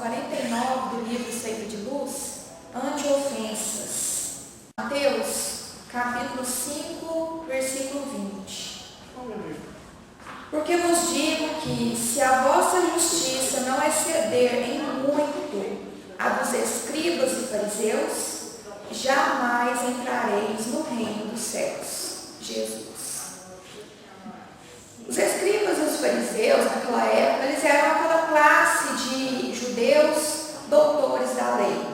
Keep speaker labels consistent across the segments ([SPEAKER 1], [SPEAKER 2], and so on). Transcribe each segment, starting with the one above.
[SPEAKER 1] 49 do livro Seiva de Luz, anti-ofensas. Mateus, capítulo 5, versículo 20. Porque vos digo que, se a vossa justiça não exceder em muito a dos escribas e fariseus, jamais entrareis no reino dos céus. Jesus. Os escribas e os fariseus, naquela época, eles eram aquela classe de judeus doutores da lei.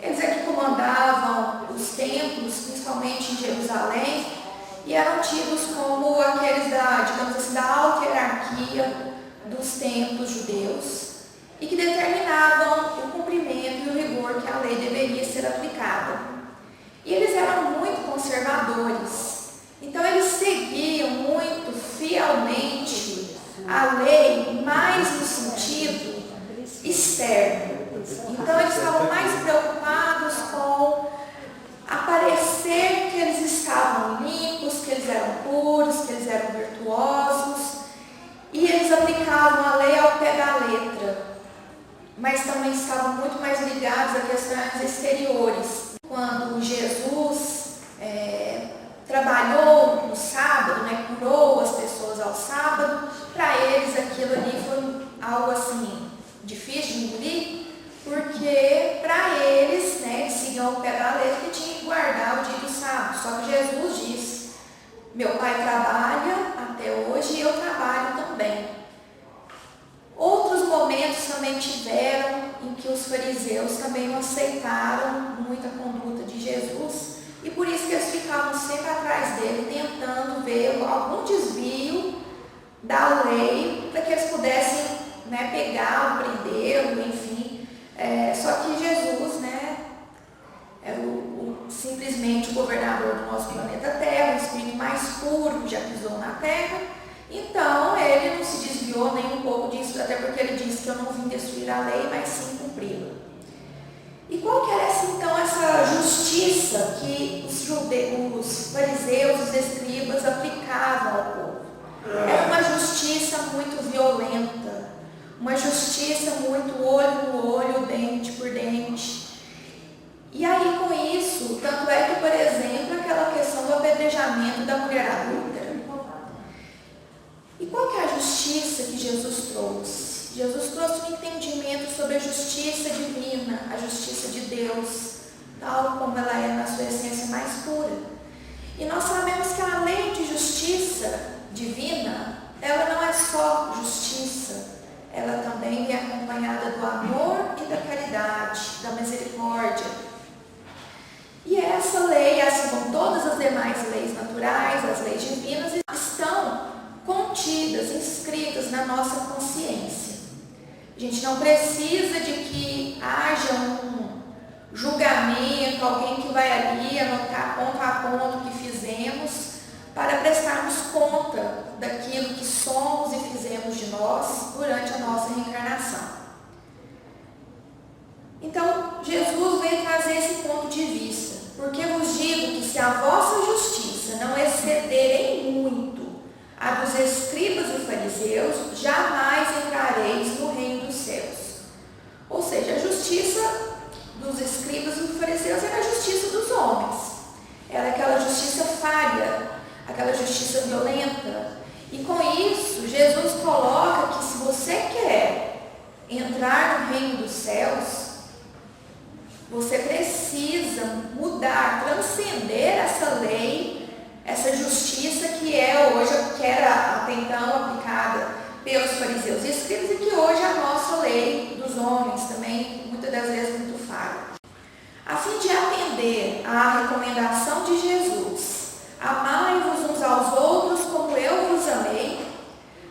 [SPEAKER 1] Eles é que comandavam os templos, principalmente em Jerusalém, e eram tidos como aqueles digamos assim, da alta hierarquia dos templos judeus, e que determinavam o cumprimento e o rigor que a lei deveria ser aplicada. E eles eram muito conservadores. Então eles seguiam muito fielmente a lei, mais no sentido externo. Então eles estavam mais preocupados com aparecer que eles estavam limpos, que eles eram puros, que eles eram virtuosos. E eles aplicavam a lei ao pé da letra, mas também estavam muito mais ligados a questões exteriores. Quando Jesus trabalhou no sábado, curou as pessoas ao sábado, para eles aquilo ali foi algo assim, difícil de engolir, porque para eles, seguiam ao pé da letra que tinha que guardar o dia do sábado. Só que Jesus disse: meu pai trabalha até hoje e eu trabalho também. Outros momentos também tiveram em que os fariseus também não aceitaram muito a conduta de Jesus, e por isso que eles ficavam sempre atrás dele, tentando ver algum desvio da lei, para que eles pudessem pegá-lo, prendê-lo, enfim. Só que Jesus era simplesmente o governador do nosso planeta Terra, o espírito mais puro que já pisou na Terra. Então ele não se desviou nem um pouco disso, até porque ele disse que eu não vim destruir a lei, mas sim cumpri-la. E qual que era então essa justiça que os fariseus, os escribas aplicavam ao povo? Era uma justiça muito violenta, uma justiça muito olho no olho, dente por dente. E aí com isso, tanto é que, por exemplo, aquela questão do apedrejamento da mulher adúltera. E qual que é a justiça que Jesus trouxe? Jesus trouxe um entendimento sobre a justiça divina, a justiça de Deus, tal como ela é na sua essência mais pura. E nós sabemos que a lei de justiça divina, ela não é só justiça, ela também é acompanhada do amor e da caridade, da misericórdia. E essa lei, assim como todas as demais leis naturais, as leis divinas, estão contidas, inscritas na nossa consciência. A gente não precisa de que haja um julgamento, alguém que vai ali anotar ponto a ponto o que fizemos, para prestarmos conta daquilo que somos e fizemos de nós durante a nossa reencarnação. Então, Jesus veio trazer esse ponto de vista. Porque vos digo que, se a vossa justiça não exceder em muito a dos escribas e fariseus, jamais entrareis no reino dos céus. Ou seja, a justiça dos escribas e dos fariseus era a justiça dos homens. Era aquela justiça falha, aquela justiça violenta. E com isso, Jesus coloca que, se você quer entrar no reino dos céus, você precisa mudar, transcender essa lei, essa justiça que era até então aplicada pelos fariseus e escribas, e que hoje é a nossa lei dos homens também, muitas das vezes muito falha. A fim de atender à recomendação de Jesus, amai-vos uns aos outros como eu vos amei,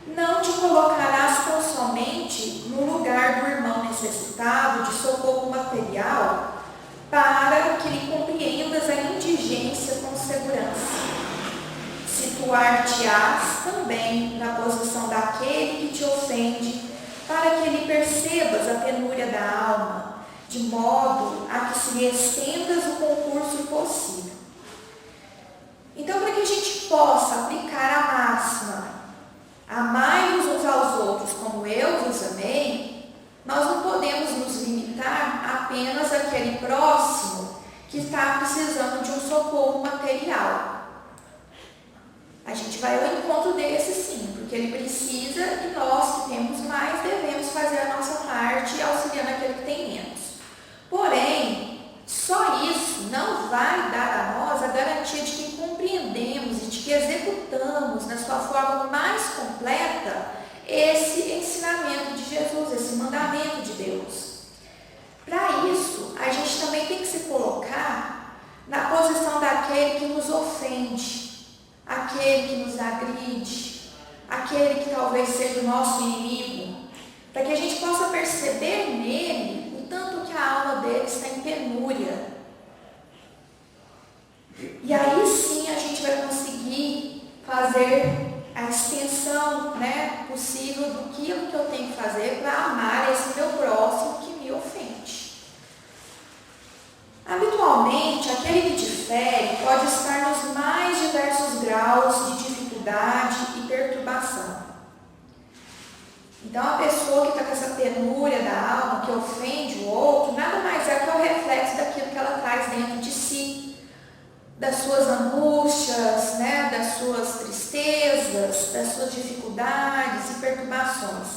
[SPEAKER 1] não te colocarás tão somente no lugar do irmão necessitado de socorro material, para que lhe compreendas a indigência com segurança. Situar-te-ás também na posição daquele que te ofende, para que lhe percebas a penúria da alma, de modo a que se lhe estendas o concurso possível. Então, para que a gente possa aplicar a máxima, amai-vos uns aos outros como eu vos amei, nós não podemos nos apenas aquele próximo que está precisando de um socorro material. A gente vai ao encontro desse sim, porque ele precisa e nós que temos mais devemos fazer a nossa parte auxiliando aquele que tem menos. Porém, só isso não vai dar a nós a garantia de que compreendemos e de que executamos na sua forma mais completa esse ensinamento de Jesus, esse mandamento de Deus. Para isso, a gente também tem que se colocar na posição daquele que nos ofende, aquele que nos agride, aquele que talvez seja o nosso inimigo, para que a gente possa perceber nele o tanto que a alma dele está em penúria. E aí sim a gente vai conseguir fazer a extensão, possível do que eu tenho que fazer para amar esse meu próximo que me ofende. Habitualmente, aquele que difere pode estar nos mais diversos graus de dificuldade e perturbação. Então, a pessoa que está com essa penúria da alma, que ofende o outro, nada mais é que o reflexo daquilo que ela traz dentro de si, das suas angústias, das suas tristezas, das suas dificuldades e perturbações.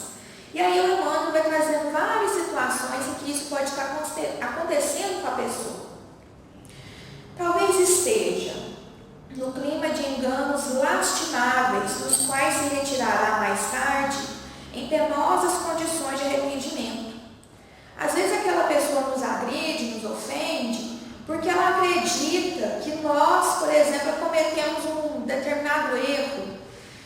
[SPEAKER 1] E aí o Emmanuel vai trazendo várias situações em que isso pode estar acontecendo com a pessoa. Talvez esteja no clima de enganos lastimáveis, dos quais se retirará mais tarde em penosas condições de arrependimento. Às vezes aquela pessoa nos agride, nos ofende, porque ela acredita que nós, por exemplo, cometemos um determinado erro,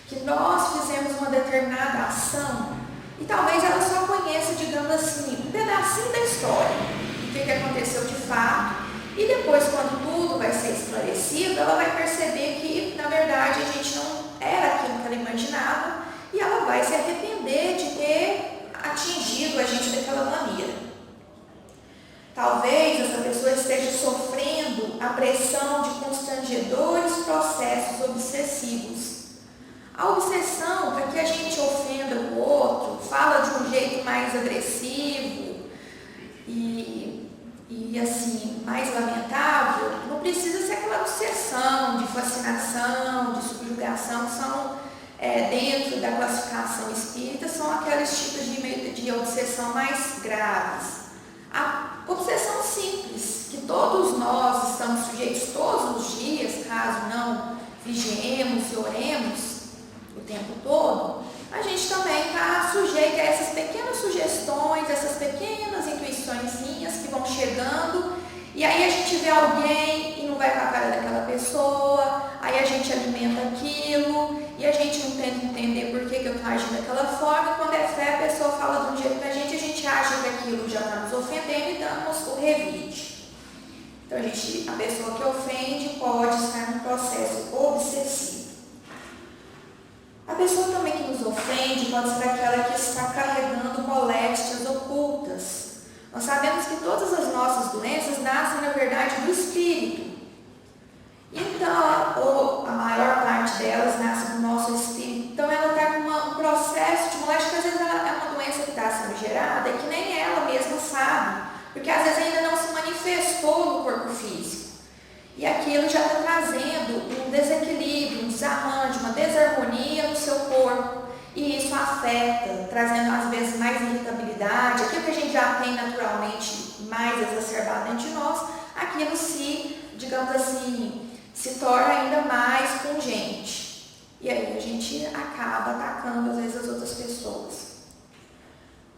[SPEAKER 1] que nós fizemos uma determinada ação, e talvez ela só conheça, digamos assim, um pedacinho da história, o que aconteceu de fato, e depois, quando tudo vai ser esclarecido, ela vai perceber que, na verdade, a gente não era aquilo que ela imaginava, e ela vai se arrepender de ter atingido a gente daquela maneira. Talvez essa pessoa esteja sofrendo a pressão de constrangedores processos obsessivos. A obsessão para que a gente ofenda o outro, fala de um jeito mais agressivo e assim, mais lamentável, não precisa ser aquela obsessão de fascinação, de subjugação, que são dentro da classificação espírita, são aqueles tipos de obsessão mais graves. A obsessão simples, que todos nós estamos sujeitos todos os dias, caso não vigiemos e oremos o tempo todo, a gente também está sujeito a essas pequenas sugestões, essas pequenas intuiçõezinhas que vão chegando, e aí a gente vê alguém e não vai com a cara daquela pessoa, aí a gente alimenta aquilo, e a gente não tenta entender por que eu estou agindo daquela forma, e quando é fé, a pessoa fala de um jeito pra gente, a gente acha que aquilo já está nos ofendendo e damos o revide. Então a pessoa que ofende pode estar num processo obsessivo. A pessoa também que nos ofende pode ser aquela que está carregando moléstias ocultas. Nós sabemos que todas as nossas doenças nascem, na verdade, do espírito. Então, a maior parte delas nasce do nosso espírito. Então, ela está com um processo de moléstia, que às vezes ela é uma doença que está sendo gerada e que nem ela mesma sabe. Porque às vezes ainda não se manifestou no corpo físico. E aquilo já está trazendo um desequilíbrio, um desarranjo, uma desarmonia no seu corpo. E isso afeta, trazendo às vezes mais irritabilidade, aquilo que a gente já tem naturalmente mais exacerbado dentro de nós, aquilo se, digamos assim, se torna ainda mais pungente. E aí a gente acaba atacando às vezes as outras pessoas.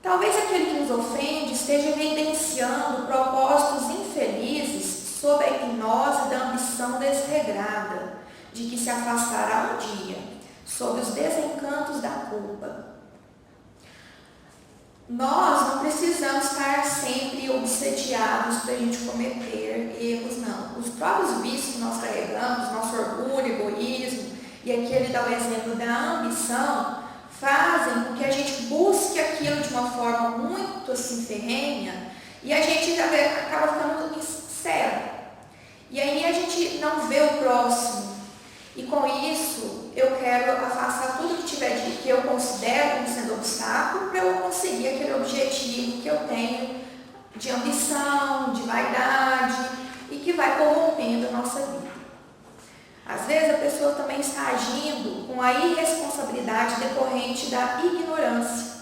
[SPEAKER 1] Talvez aquele que nos ofende esteja evidenciando propósitos infelizes sob a hipnose da ambição desregrada, de que se afastará um dia, sob os desencantos da culpa. Nós não precisamos estar sempre obsediados para a gente cometer erros, não. Os próprios vícios que nós carregamos, nosso orgulho, egoísmo, e aqui ele dá o exemplo da ambição, fazem com que a gente busque aquilo de uma forma muito assim ferrenha, e a gente já acaba ficando cego. E aí a gente não vê o próximo. E com isso, eu quero afastar tudo que tiver que eu considero como sendo obstáculo para eu conseguir aquele objetivo que eu tenho de ambição, de vaidade e que vai corrompendo a nossa vida. Às vezes a pessoa também está agindo com a irresponsabilidade decorrente da ignorância.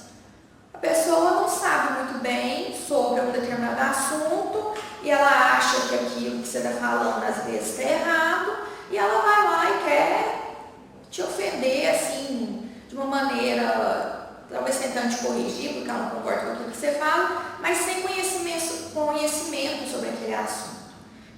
[SPEAKER 1] A pessoa não sabe muito bem sobre um determinado assunto e ela acha que aquilo que você está falando às vezes está errado e ela vai lá e quer te ofender assim, de uma maneira talvez tentando te corrigir porque ela não concorda com aquilo que você fala, mas sem conhecimento sobre aquele assunto.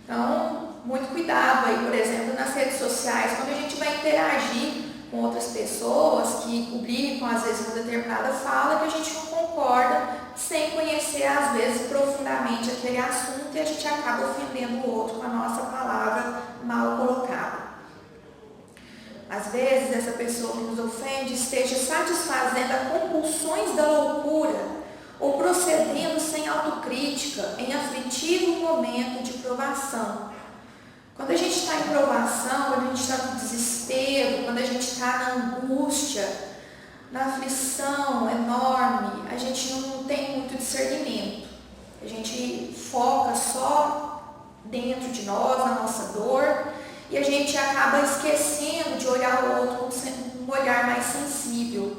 [SPEAKER 1] Então, muito cuidado aí, por exemplo, nas redes sociais, quando a gente vai interagir com outras pessoas que publicam, às vezes, uma determinada fala que a gente não concorda, sem conhecer, às vezes, profundamente aquele assunto e a gente acaba ofendendo o outro com a nossa palavra mal colocada. Às vezes, essa pessoa que nos ofende esteja satisfazendo as compulsões da loucura ou procedendo sem autocrítica em aflitivo momento de provação. Quando a gente está em provação, quando a gente está no desespero, quando a gente está na angústia, na aflição enorme, a gente não tem muito discernimento. A gente foca só dentro de nós, na nossa dor, e a gente acaba esquecendo de olhar o outro com um olhar mais sensível.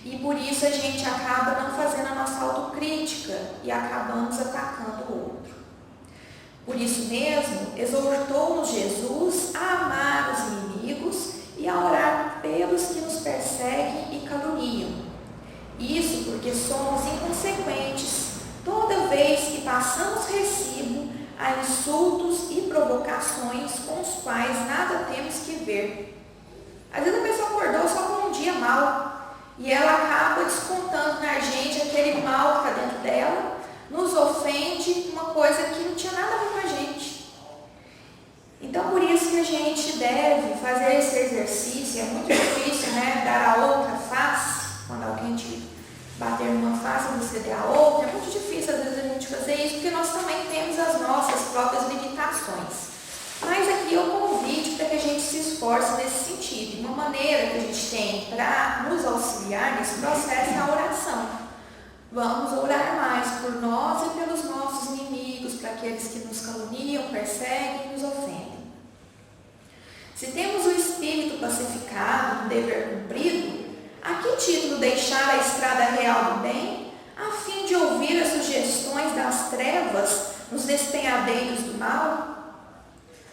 [SPEAKER 1] E por isso a gente acaba não fazendo a nossa autocrítica e acabamos atacando o outro. Por isso mesmo, exortou-nos Jesus a amar os inimigos e a orar pelos que nos perseguem e caluniam. Isso porque somos inconsequentes toda vez que passamos recibo a insultos e provocações com os quais nada temos que ver. Às vezes a pessoa acordou só com um dia mau e ela acaba descontando na gente aquele mal que está dentro dela, nos ofende uma coisa que não tinha nada a ver com a gente. Então, por isso que a gente deve fazer esse exercício. É muito difícil, né, dar a outra face, quando alguém te bater numa face e você der a outra. É muito difícil, às vezes, a gente fazer isso, porque nós também temos as nossas próprias limitações. Mas aqui eu convido para que a gente se esforce nesse sentido. Uma maneira que a gente tem para nos auxiliar nesse processo é a oração. Vamos orar mais por nós e pelos nossos inimigos, para aqueles que nos caluniam, perseguem e nos ofendem. Se temos o espírito pacificado, o dever cumprido, a que título deixar a estrada real do bem, a fim de ouvir as sugestões das trevas nos despenhadeiros do mal?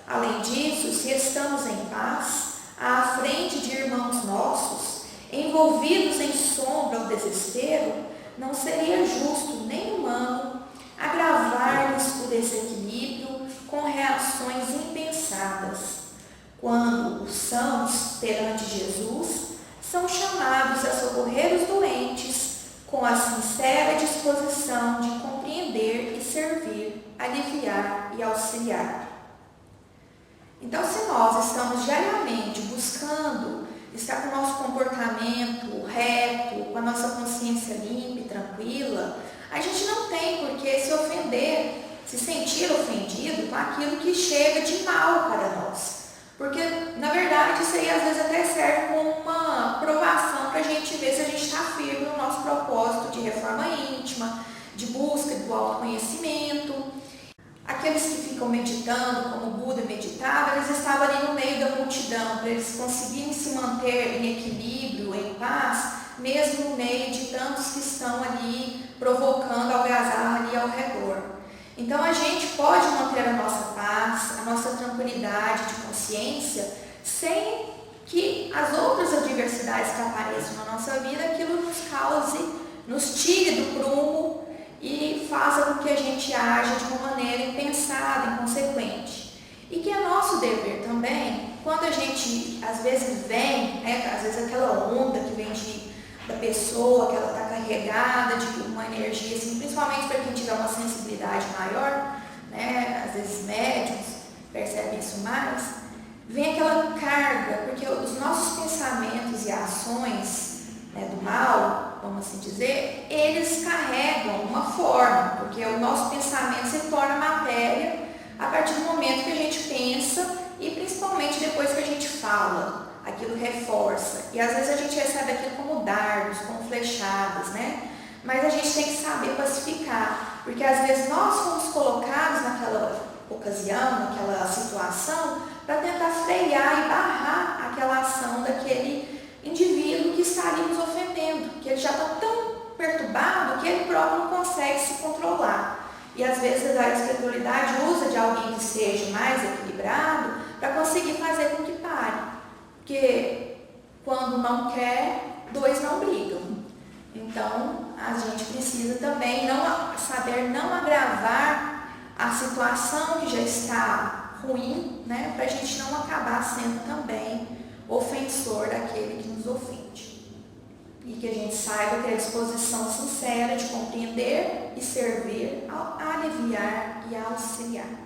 [SPEAKER 1] Além disso, se estamos em paz, à frente de irmãos nossos, envolvidos em sombra ou desespero, não seria justo nem humano agravar-lhes o desequilíbrio com reações impensadas. Quando os sãos perante Jesus são chamados a socorrer os doentes com a sincera disposição de compreender e servir, aliviar e auxiliar. Então, se nós estamos diariamente buscando estar com o nosso comportamento reto, com a nossa consciência limpa e tranquila, a gente não tem por que se ofender, se sentir ofendido com aquilo que chega de mal para nós. Porque, na verdade, isso aí às vezes até serve como uma provação para a gente ver se a gente está firme no nosso propósito de reforma íntima, de busca do autoconhecimento. Aqueles que ficam meditando, como o Buda meditava, eles estavam ali no meio da multidão, para eles conseguirem se manter em equilíbrio, em paz, mesmo no meio de tantos que estão ali provocando algazarra ali ao redor. Então a gente pode manter a nossa paz, a nossa tranquilidade de consciência, sem que as outras adversidades que apareçam na nossa vida, aquilo nos cause, nos tire do prumo e faça com que a gente haja de uma maneira impensada, inconsequente. E que é nosso dever também, quando a gente às vezes vem, às vezes aquela onda que vem da pessoa, que ela está carregada de uma energia, assim, principalmente para quem tiver uma sensibilidade maior, às vezes médiums percebem isso mais, vem aquela carga, porque os nossos pensamentos e ações do mal, vamos assim dizer, eles carregam uma forma, porque o nosso pensamento se torna matéria a partir do momento que a gente pensa e principalmente depois que a gente fala, aquilo reforça. E às vezes a gente recebe aquilo como dardos, como flechadas, Mas a gente tem que saber pacificar, Porque às vezes nós fomos colocados naquela ocasião, naquela situação, para tentar frear e barrar aquela ação daquele indivíduo que está ali nos ofendendo, que ele já está tão perturbado que ele próprio não consegue se controlar. E às vezes a espiritualidade usa de alguém que seja mais equilibrado para conseguir fazer com que pare. Porque quando não quer, dois não brigam. Então, a gente precisa também saber não agravar a situação que já está ruim, né? Para a gente não acabar sendo também ofensor daquele que nos ofende. E que a gente saiba ter a disposição sincera de compreender e servir, aliviar e auxiliar.